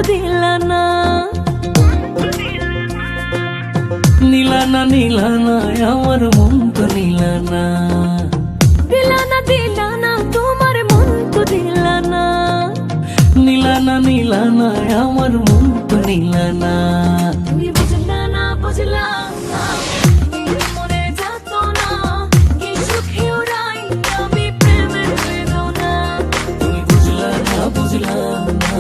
দিলা না, নিলা না নিলা না আমার মন তো নিলা না, দিলা না দিলা না তোমার মন তো দিলা না, নিলা না নিলা না আমার মন তো নিলা না। তুমি বুঝলা না বুঝলা না এই মনে যাত না কি সুখে উড়াই আমি প্রেমের বেদনা, তুমি বুঝলা না বুঝলা না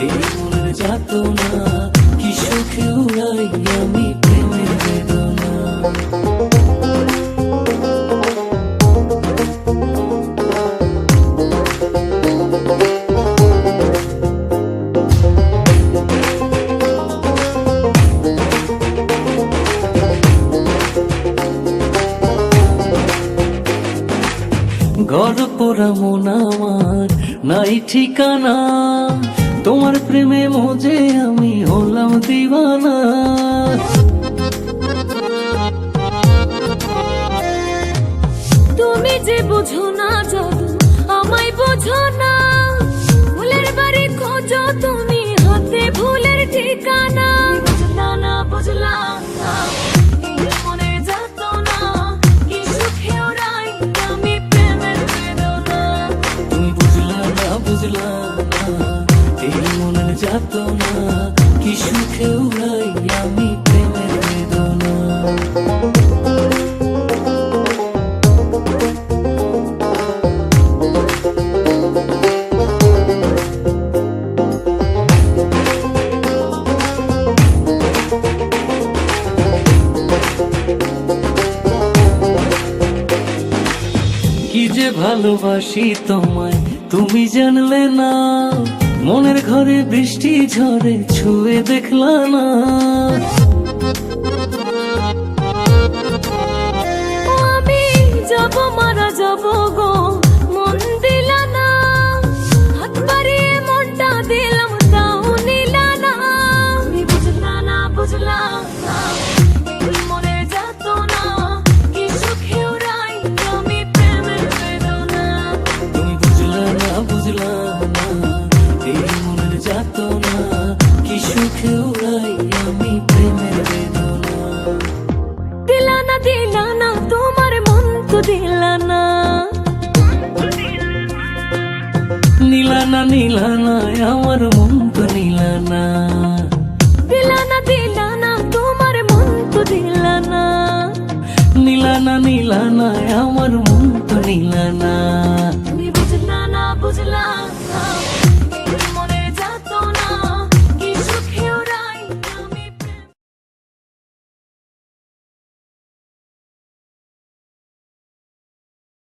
এই মনের যাত না কি সুখে উড়াই আমি প্রেমের বেদনা। ঘর পোড়া মন আমার নাই ঠিকানা, তোমার প্রেমে মজে আমি হলাম দিওয়ানা। তুমি যে বুঝো না জাদু আমায় বুঝো না, ফুলের বাড়ি খোঁজো তুমি হাতে ফুলের ঠিকানা, বুঝলা না বুঝলা না এই মনে যাত না কি সুখে উড়াই আমি প্রেমের বেদনা, তুমি বুঝলা না বুঝলা না এই মনের যাত না কি সুখে উড়াই আমি প্রেমের বেদনা। কি যে ভালোবাসি তোমায় তুমি জানলে না, মনের ঘরে বৃষ্টি ঝরে ছুঁয়ে দেখলা না। ও আমি যাব মারা যাব গো মন দিলা না, হাত বাড়িয়ে মনটা দিলাম তাও নিলা না, তুমি বুঝলা না বুঝলা না এই মনে যাত না কি সুখে উড়াই আমি প্রেমের বেদনা, তুমি বুঝলা না বুঝলা না এই মনের যাত না কি সুখে উড়াই আমি প্রেমের বেদনা। দিলা না তোমার মন তো দিলা না, নিলা না নিলা না আমার মন তো নিলা না, দিলা না তোমার মন তো দিলা না, নিলা না নিলা না আমার মন তো নিলা না।